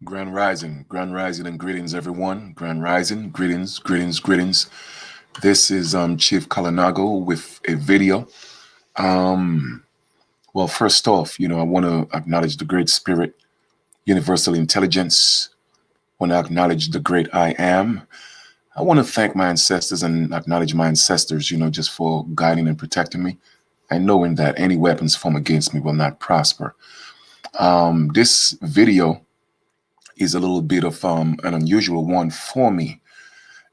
Grand Rising, and greetings, everyone. Grand Rising, greetings, greetings, greetings. This is Chief Kalanago with a video. Um, well, first off, I want to acknowledge the great spirit, universal intelligence. Want to acknowledge the great I am. I want to thank my ancestors and acknowledge my ancestors, just for guiding and protecting me, and knowing that any weapons formed against me will not prosper. This video is a little bit of an unusual one for me.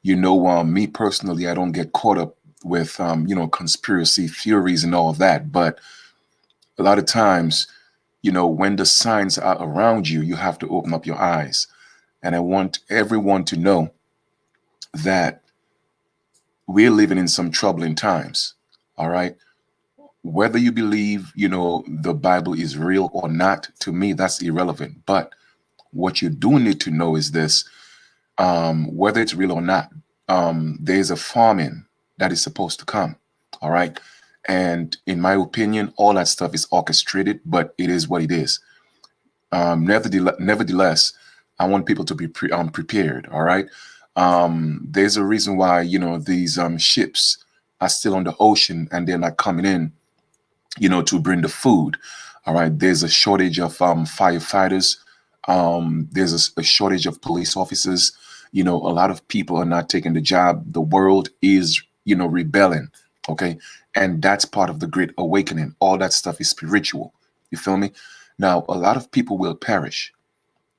Me personally, I don't get caught up with conspiracy theories and all of that. But a lot of times, when the signs are around you, you have to open up your eyes. And I want everyone to know that we're living in some troubling times. All right. Whether you believe, the Bible is real or not, to me, that's irrelevant. But what you do need to know is this: whether it's real or not, there's a famine that is supposed to come. All right. And in my opinion, all that stuff is orchestrated, but it is what it is. Nevertheless, I want people to be prepared. All right. There's a reason why, these ships are still on the ocean and they're not coming in, to bring the food. All right. There's a shortage of firefighters. There's a shortage of police officers. A lot of people are not taking the job. The world is, rebelling. Okay. And that's part of the great awakening. All that stuff is spiritual. You feel me? Now, a lot of people will perish.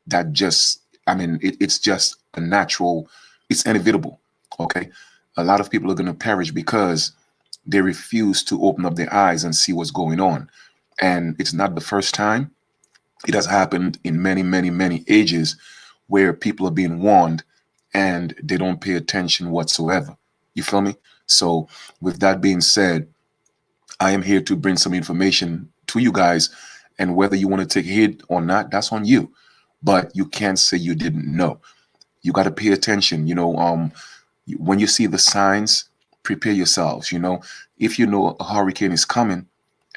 It's just a natural, it's inevitable. Okay. A lot of people are going to perish because they refuse to open up their eyes and see what's going on. And it's not the first time. It has happened in many, many, many ages where people are being warned and they don't pay attention whatsoever. You feel me? So with that being said, I am here to bring some information to you guys. And whether you want to take a hit or not, that's on you. But you can't say you didn't know. You got to pay attention. When you see the signs, prepare yourselves. If you know a hurricane is coming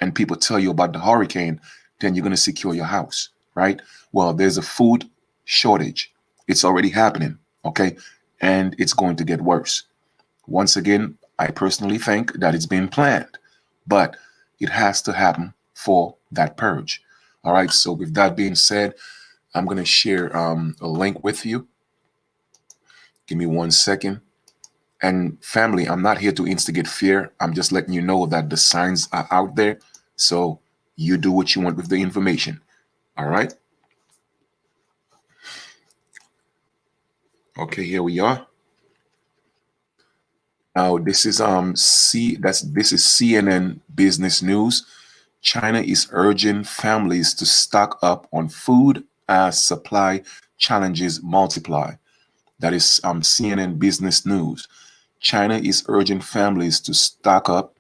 and people tell you about the hurricane, then you're going to secure your house, right? Well, there's a food shortage. It's already happening, okay? And it's going to get worse. Once again, I personally think that it's been planned, but it has to happen for that purge. All right, so with that being said, I'm going to share a link with you. Give me 1 second. And family, I'm not here to instigate fear. I'm just letting you know that the signs are out there. So you do what you want with the information. All right. Okay, here we are. Now this is this is CNN Business News. China is urging families to stock up on food as supply challenges multiply. That is CNN Business News. China is urging families to stock up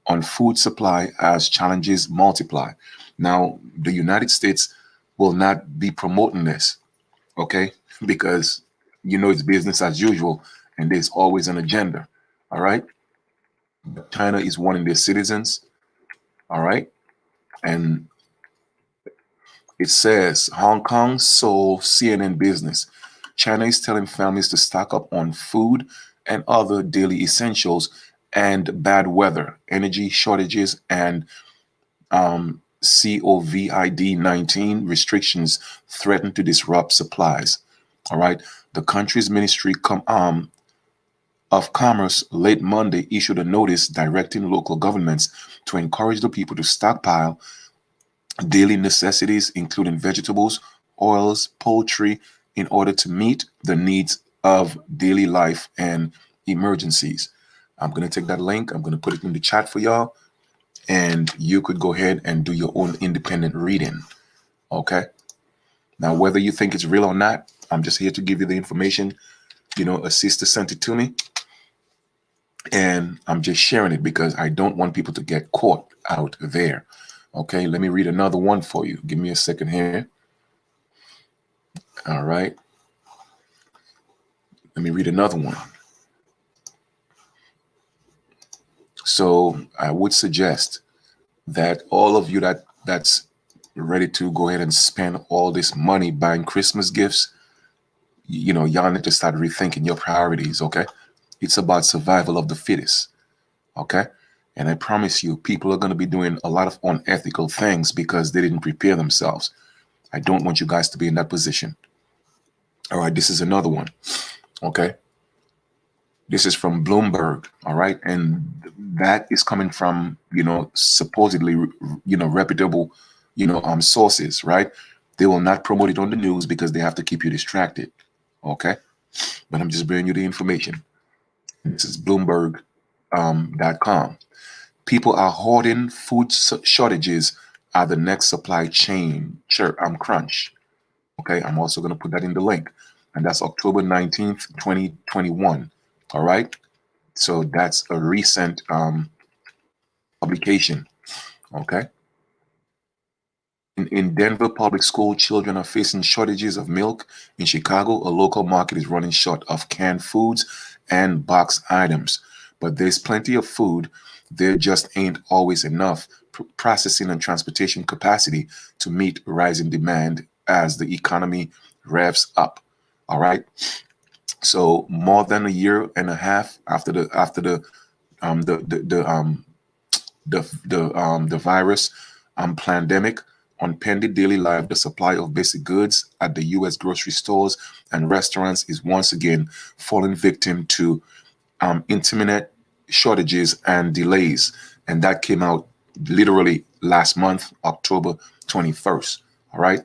on food supply as challenges multiply. Now, the United States will not be promoting this, okay? Because it's business as usual and there's always an agenda, all right? China is warning their citizens, all right? And it says Hong Kong, Seoul, CNN Business. China is telling families to stock up on food and other daily essentials, and bad weather, energy shortages, and COVID-19 restrictions threaten to disrupt supplies. All right. The country's Ministry of Commerce late Monday issued a notice directing local governments to encourage the people to stockpile daily necessities, including vegetables, oils, poultry, in order to meet the needs of daily life and emergencies. I'm going to take that link. I'm going to put it in the chat for y'all. And you could go ahead and do your own independent reading. Okay. Now, whether you think it's real or not, I'm just here to give you the information. A sister sent it to me. And I'm just sharing it because I don't want people to get caught out there. Okay. Let me read another one for you. Give me a second here. All right. Let me read another one. So I would suggest that all of you that's ready to go ahead and spend all this money buying Christmas gifts, y'all need to start rethinking your priorities, okay? It's about survival of the fittest, okay? And I promise you, people are going to be doing a lot of unethical things because they didn't prepare themselves. I don't want you guys to be in that position. All right, this is another one, okay? This is from Bloomberg, all right? And that is coming from, supposedly, reputable, sources, right? They will not promote it on the news because they have to keep you distracted, okay? But I'm just bringing you the information. This is Bloomberg.com. People are hoarding food shortages are the next supply chain crunch. Okay, I'm also going to put that in the link. And that's October 19th, 2021. All right. So that's a recent publication. Okay. In Denver public school, children are facing shortages of milk. In Chicago, a local market is running short of canned foods and box items. But there's plenty of food. There just ain't always enough processing and transportation capacity to meet rising demand as the economy revs up. All right. So more than a year and a half after the virus pandemic, on pending daily life, the supply of basic goods at the U.S. grocery stores and restaurants is once again falling victim to intermittent shortages and delays. And that came out literally last month, October 21st. All right.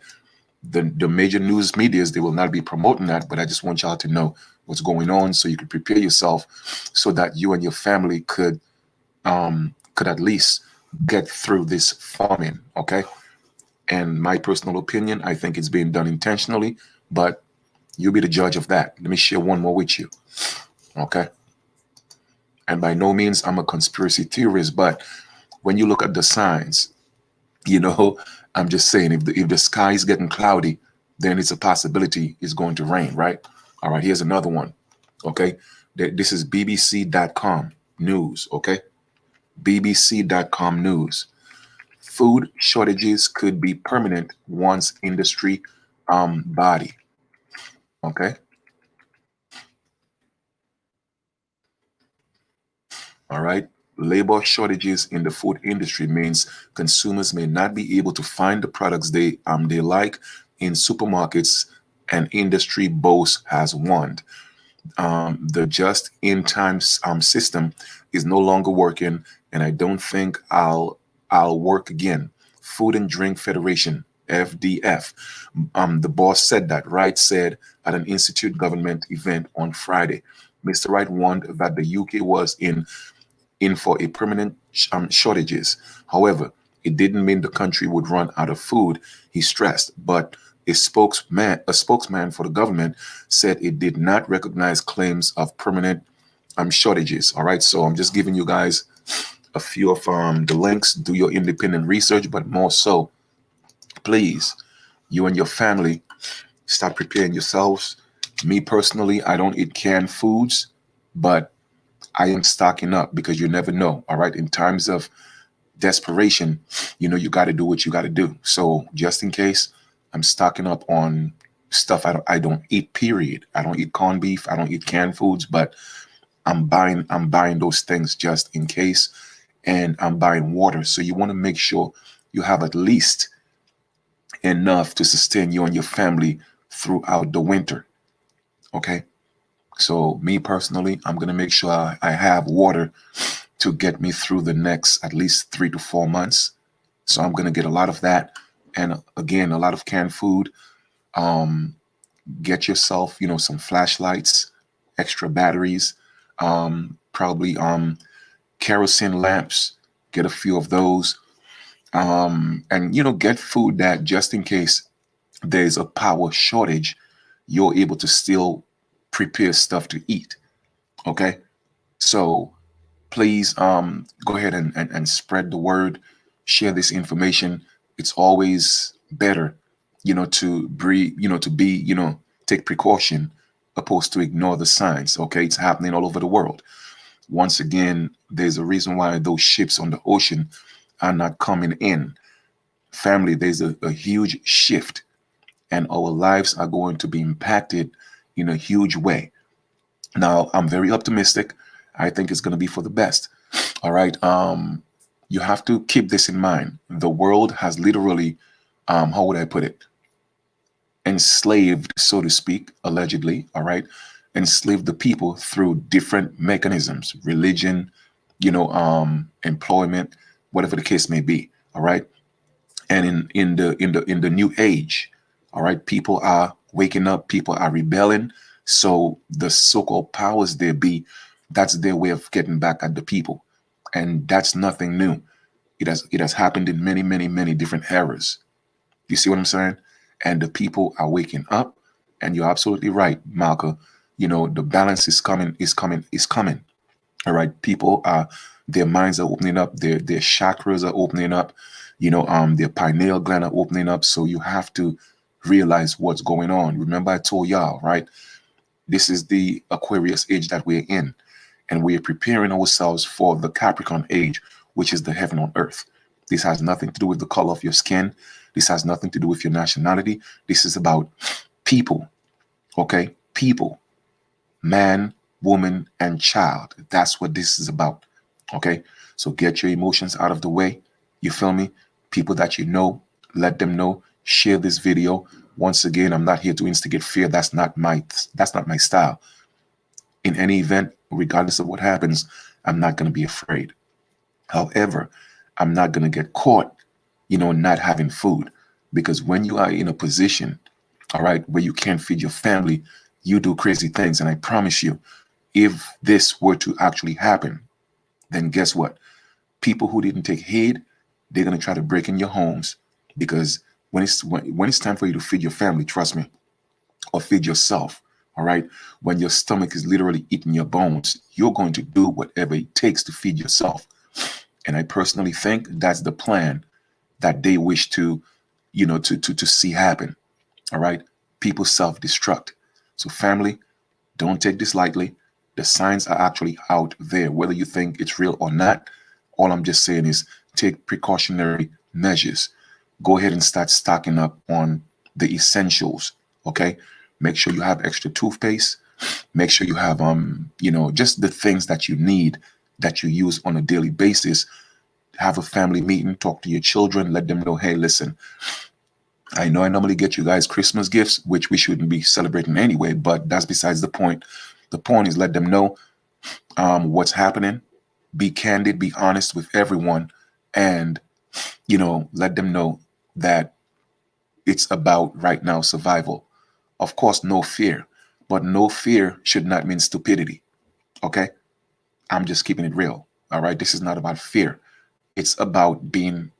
The major news medias, they will not be promoting that, but I just want y'all to know what's going on so you can prepare yourself so that you and your family could at least get through this famine. Okay. And my personal opinion, I think it's being done intentionally, but you'll be the judge of that. Let me share one more with you. Okay. And by no means I'm a conspiracy theorist, but when you look at the signs, I'm just saying if the sky is getting cloudy, then it's a possibility it's going to rain, right? All right, here's another one. Okay. This is BBC.com news. Okay. BBC.com news. Food shortages could be permanent once industry body. Okay. All right. Labor shortages in the food industry means consumers may not be able to find the products they like in supermarkets, and industry boss has warned. The just-in-time system is no longer working, and I don't think I'll work again. Food and Drink Federation, FDF. The boss said that. Wright said at an institute government event on Friday. Mr. Wright warned that the UK was in for a permanent shortages. However, it didn't mean the country would run out of food, he stressed. But a spokesman for the government said it did not recognize claims of permanent shortages. All right, so I'm just giving you guys a few of the links. Do your independent research, but more so, please, you and your family, start preparing yourselves. Me personally, I don't eat canned foods, but I am stocking up because you never know. All right. In times of desperation, you got to do what you got to do. So just in case, I'm stocking up on stuff I don't eat, period. I don't eat corned beef. I don't eat canned foods, but I'm buying those things just in case. And I'm buying water. So you want to make sure you have at least enough to sustain you and your family throughout the winter. Okay. So me personally, I'm going to make sure I have water to get me through the next at least 3 to 4 months. So I'm going to get a lot of that. And again, a lot of canned food. Get yourself, some flashlights, extra batteries, probably kerosene lamps. Get a few of those. And get food that just in case there's a power shortage, you're able to still prepare stuff to eat. Okay. So please go ahead and spread the word, share this information. It's always better, to breathe, take precaution opposed to ignore the signs. Okay. It's happening all over the world. Once again, there's a reason why those ships on the ocean are not coming in. family, there's a huge shift, and our lives are going to be impacted in a huge way. Now, I'm very optimistic. I think it's going to be for the best. All right. You have to keep this in mind. The world has literally, how would I put it, enslaved, so to speak, allegedly. All right, enslaved the people through different mechanisms, religion, employment, whatever the case may be. All right, and in the new age, all right, people are waking up, people are rebelling. So the so-called powers there be, that's their way of getting back at the people, and that's nothing new. It has happened in many, many, many different eras. You see what I'm saying? And the people are waking up, and you're absolutely right, Malcolm. The balance is coming, is coming, is coming. All right, people are, their minds are opening up, their chakras are opening up, their pineal gland are opening up. So you have to realize what's going on. Remember, I told y'all, right? This is the Aquarius age that we're in, and we are preparing ourselves for the Capricorn age, which is the heaven on earth. This has nothing to do with the color of your skin. This has nothing to do with your nationality. This is about people, okay? People, man, woman, and child. That's what this is about, okay? So get your emotions out of the way. You feel me? People that you know, let them know. Share this video. Once again, I'm not here to instigate fear. That's not my style. In any event, regardless of what happens, I'm not going to be afraid. However, I'm not going to get caught, not having food. Because when you are in a position, all right, where you can't feed your family, you do crazy things. And I promise you, if this were to actually happen, then guess what? People who didn't take heed, they're going to try to break in your homes. Because when it's time for you to feed your family, trust me, or feed yourself, all right, when your stomach is literally eating your bones, you're going to do whatever it takes to feed yourself. And I personally think that's the plan that they wish to, to see happen. All right. People self-destruct. So family, don't take this lightly. The signs are actually out there, whether you think it's real or not. All I'm just saying is take precautionary measures. Go ahead and start stocking up on the essentials. Okay. Make sure you have extra toothpaste. Make sure you have, just the things that you need, that you use on a daily basis. Have a family meeting, talk to your children, let them know, hey, listen, I know I normally get you guys Christmas gifts, which we shouldn't be celebrating anyway, but that's besides the point. The point is let them know what's happening. Be candid, be honest with everyone, and, let them know that it's about right now survival. Of course, no fear, but no fear should not mean stupidity. Okay? I'm just keeping it real. All right? This is not about fear. It's about being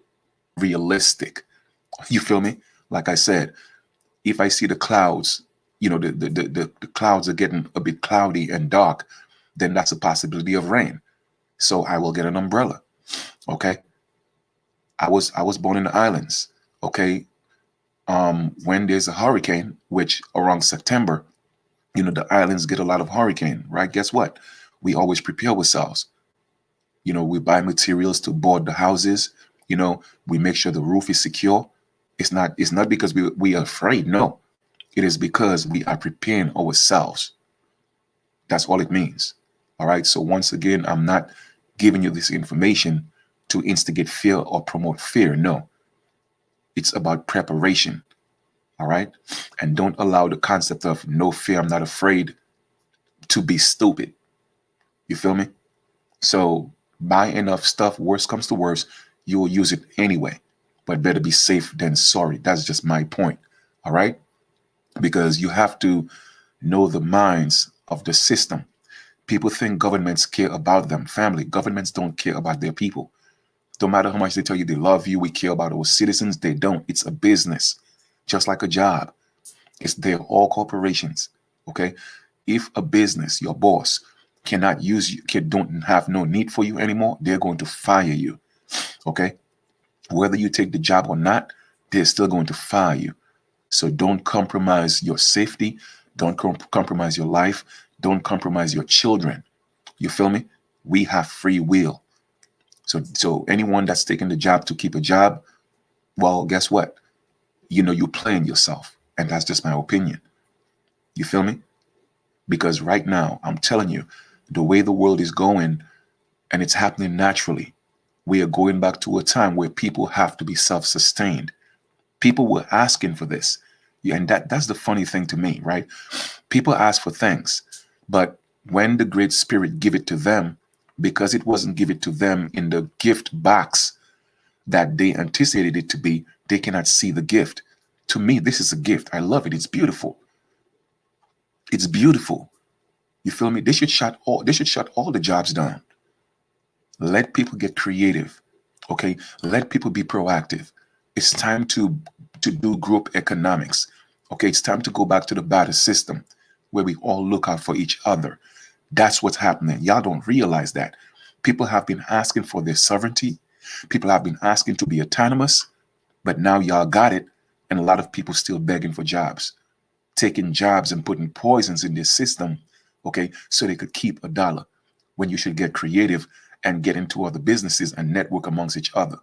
realistic. You feel me? Like I said, if I see the clouds, the clouds are getting a bit cloudy and dark, then that's a possibility of rain. So I will get an umbrella. Okay. I was born in the islands. Okay. When there's a hurricane, which around September, the islands get a lot of hurricane, right? Guess what? We always prepare ourselves. We buy materials to board the houses. We make sure the roof is secure. It's not because we are afraid. No, it is because we are preparing ourselves. That's all it means. All right. So once again, I'm not giving you this information to instigate fear or promote fear. No, it's about preparation. All right. And don't allow the concept of no fear, I'm not afraid, to be stupid. You feel me? So buy enough stuff. Worst comes to worst, you will use it anyway. But better be safe than sorry. That's just my point. All right. Because you have to know the minds of the system. People think governments care about them. Family, governments don't care about their people. No matter how much they tell you they love you, we care about our citizens, they don't. It's a business, just like a job. They're all corporations. Okay. If a business, your boss, cannot use you, don't have no need for you anymore, they're going to fire you. Okay. Whether you take the job or not, they're still going to fire you. So don't compromise your safety. Don't compromise your life. Don't compromise your children. You feel me? We have free will. So anyone that's taking the job to keep a job, well, guess what? You're playing yourself. And that's just my opinion. You feel me? Because right now, I'm telling you, the way the world is going, and it's happening naturally, we are going back to a time where people have to be self-sustained. People were asking for this. Yeah, and that's the funny thing to me, right? People ask for things, but when the Great Spirit give it to them, because it wasn't given to them in the gift box that they anticipated it to be, they cannot see the gift. To me, this is a gift. I love it. It's beautiful. It's beautiful. You feel me? They should shut all the jobs down. Let people get creative. Okay? Let people be proactive. It's time to do group economics. Okay, it's time to go back to the barter system where we all look out for each other. That's what's happening. Y'all don't realize that. People have been asking for their sovereignty. People have been asking to be autonomous, but now y'all got it, and a lot of people still begging for jobs, taking jobs and putting poisons in their system, okay, so they could keep a dollar when you should get creative and get into other businesses and network amongst each other.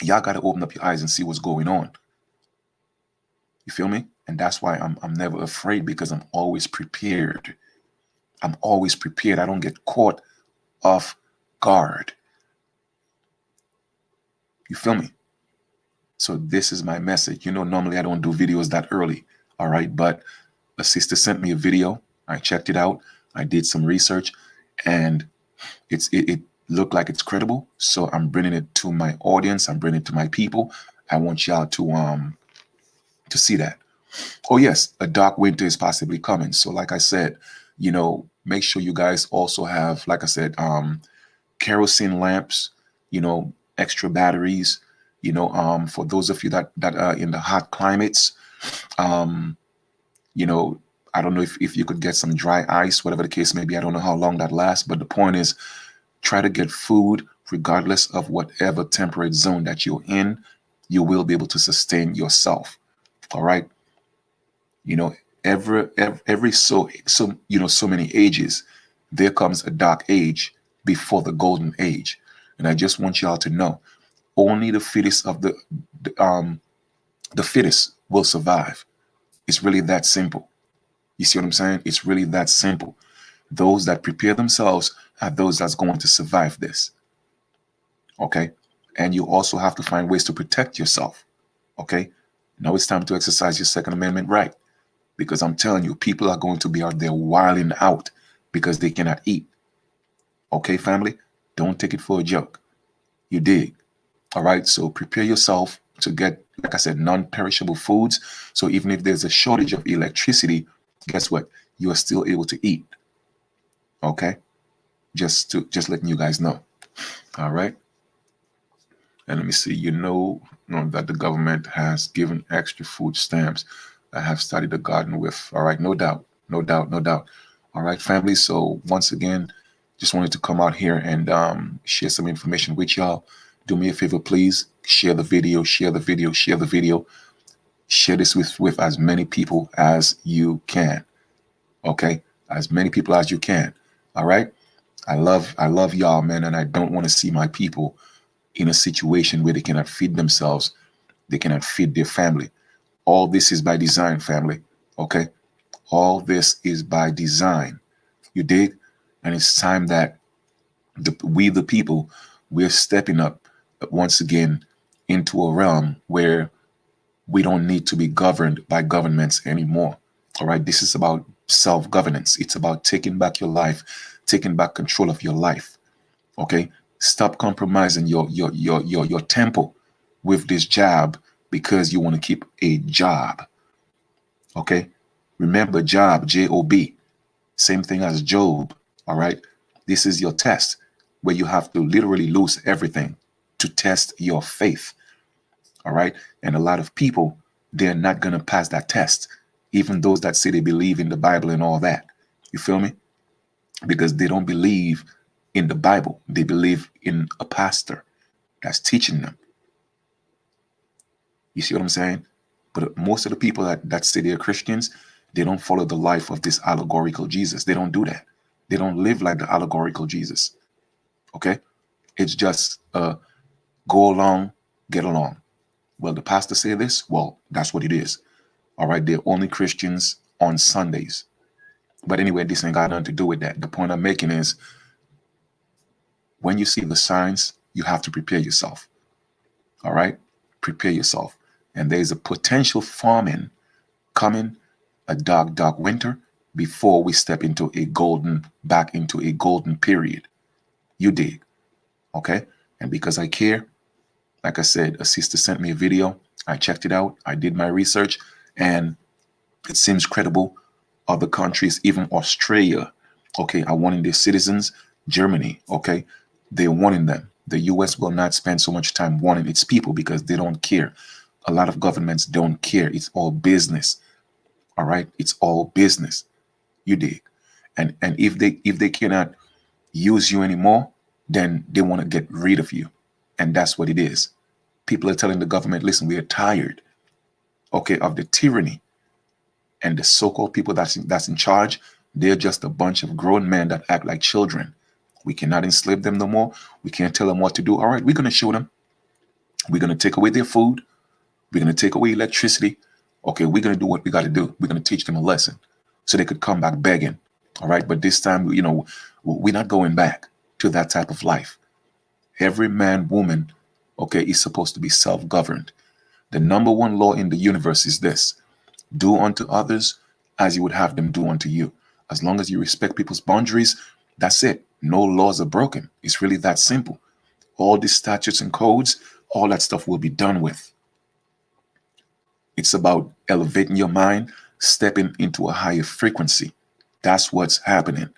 Y'all got to open up your eyes and see what's going on. You feel me? And that's why I'm never afraid, because I'm always prepared. I'm always prepared. I don't get caught off guard. You feel me? So this is my message. Normally I don't do videos that early. All right. But a sister sent me a video. I checked it out. I did some research, and it looked like it's credible. So I'm bringing it to my audience. I'm bringing it to my people. I want y'all to see that. Oh yes, a dark winter is possibly coming. So like I said, make sure you guys also have, like I said, kerosene lamps, extra batteries, for those of you that are in the hot climates. um, I don't know if you could get some dry ice, whatever the case may be. I don't know how long that lasts, but the point is, try to get food regardless of whatever temperate zone that you're in. You will be able to sustain yourself. All right. You know, every so many ages, there comes a dark age before the golden age. And I just want y'all to know, only the fittest of the fittest will survive. It's really that simple. You see what I'm saying? It's really that simple. Those that prepare themselves are those that's going to survive this. Okay? And you also have to find ways to protect yourself. Okay? Now it's time to exercise your Second Amendment right. Because I'm telling you, people are going to be out there wilding out because they cannot eat. Okay, family? Don't take it for a joke. You dig? All right? So prepare yourself to get, like I said, non-perishable foods. So even if there's a shortage of electricity, guess what? You are still able to eat. Okay? Just letting you guys know. All right? And let me see, that the government has given extra food stamps. I have started a garden with. All right, no doubt, no doubt, no doubt. All right, family. So once again, just wanted to come out here and share some information with y'all. Do me a favor, please. Share the video, share the video, share the video. Share this with as many people as you can. Okay? As many people as you can. All right? I love y'all, man, and I don't want to see my people in a situation where they cannot feed themselves, they cannot feed their family. All this is by design, family. Okay? All this is by design. You dig? And it's time that we, the people, we're stepping up once again into a realm where we don't need to be governed by governments anymore. All right? This is about self-governance. It's about taking back your life, taking back control of your life. Okay? Stop compromising your temple with this job because you want to keep a job. Okay? Remember Job, J-O-B. Same thing as Job. All right? This is your test where you have to literally lose everything to test your faith. All right? And a lot of people, they're not going to pass that test. Even those that say they believe in the Bible and all that. You feel me? Because they don't believe in the Bible. They believe in a pastor that's teaching them. You see what I'm saying? But most of the people that say they're Christians, they don't follow the life of this allegorical Jesus. They don't do that. They don't live like the allegorical Jesus. Okay? It's just go along, get along. Well, the pastor say this. Well, that's what it is. All right. They're only Christians on Sundays. But anyway, this ain't got nothing to do with that. The point I'm making is when you see the signs, you have to prepare yourself. All right. Prepare yourself. And there's a potential famine coming, a dark winter before we step back into a golden period. You dig? Okay. And because I care, like I said, a sister sent me a video. I checked it out. I did my research, and it seems credible. Other countries, even Australia, okay, are warning their citizens. Germany, okay, they're warning them. The U.S. will not spend so much time warning its people because they don't care. A lot of governments don't care. It's all business. All right, it's all business. You dig? And if they cannot use you anymore, then they want to get rid of you, and that's what it is. People are telling the government, listen, we are tired, okay, of the tyranny. And the so-called people that's in charge, they're just a bunch of grown men that act like children. We cannot enslave them no more. We can't tell them what to do. All right, we're going to show them. We're going to take away their food. We're going to take away electricity. Okay, we're going to do what we got to do. We're going to teach them a lesson so they could come back begging. All right, but this time, we're not going back to that type of life. Every man, woman, okay, is supposed to be self-governed. The number one law in the universe is this: do unto others as you would have them do unto you. As long as you respect people's boundaries, that's it. No laws are broken. It's really that simple. All these statutes and codes, all that stuff will be done with. It's about elevating your mind, stepping into a higher frequency. That's what's happening.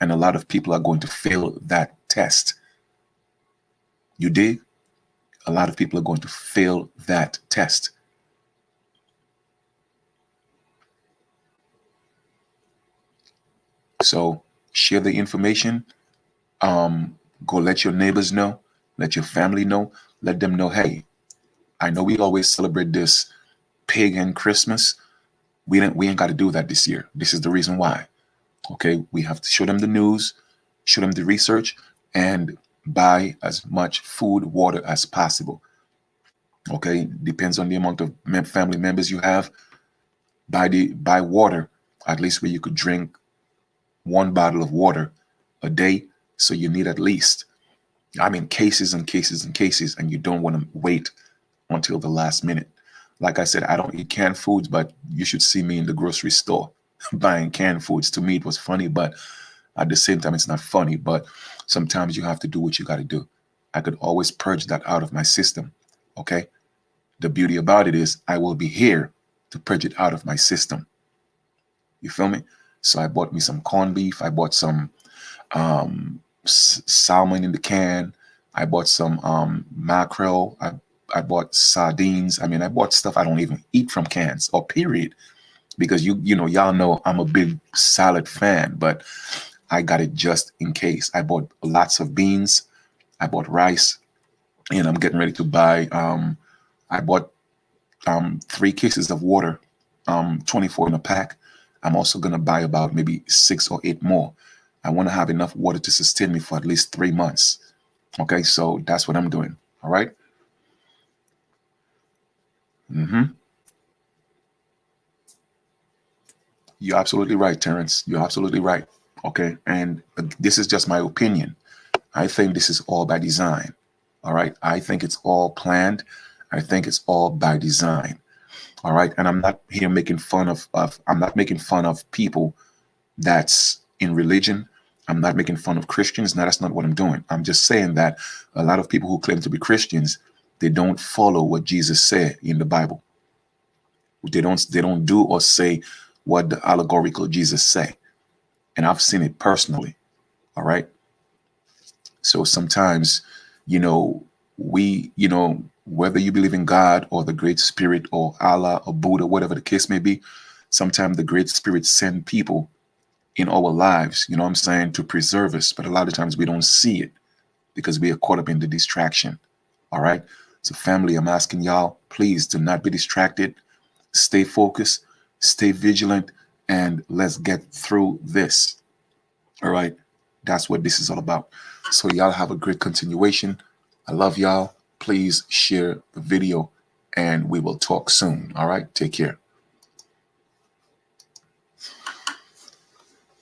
And a lot of people are going to fail that test. You dig? A lot of people are going to fail that test. So share the information. Go let your neighbors know. Let your family know. Let them know, hey, I know we always celebrate this pagan Christmas. We ain't got to do that this year. This is the reason why. Okay, we have to show them the news, show them the research, and buy as much food, water as possible. Okay, depends on the amount of family members you have. Buy water, at least where you could drink 1 bottle of water a day. So you need at least, cases and cases and cases, and you don't want to wait until the last minute. Like I said, I don't eat canned foods, but you should see me in the grocery store buying canned foods. To me, it was funny, but at the same time, it's not funny. But sometimes you have to do what you got to do. I could always purge that out of my system. Okay. The beauty about it is I will be here to purge it out of my system. You feel me? So I bought me some corned beef. I bought some salmon in the can. I bought some mackerel. I bought sardines. I bought stuff I don't even eat from cans or period. Because y'all know I'm a big salad fan, but I got it just in case. I bought lots of beans. I bought rice, and I'm getting ready to buy. I bought 3 cases of water, 24 in a pack. I'm also gonna buy about maybe 6 or 8 more. I want to have enough water to sustain me for at least 3 months. Okay, so that's what I'm doing. All right. You're absolutely right, Terrence. You're absolutely right. Okay, and this is just my opinion. I think this is all by design. All right, I think it's all planned. I think it's all by design. All right, and I'm not here making fun of I'm not making fun of people that's in religion. I'm not making fun of Christians. No, that's not what I'm doing. I'm just saying that a lot of people who claim to be Christians, they don't follow what Jesus said in the Bible. They don't do or say what the allegorical Jesus say. And I've seen it personally. All right. So sometimes, whether you believe in God or the Great Spirit or Allah or Buddha, whatever the case may be, sometimes the Great Spirit send people in our lives, you know what I'm saying, to preserve us. But a lot of times we don't see it because we are caught up in the distraction. All right. So family, I'm asking y'all, please do not be distracted. Stay focused, stay vigilant, and let's get through this. All right. That's what this is all about. So y'all have a great continuation. I love y'all. Please share the video and we will talk soon. All right, take care.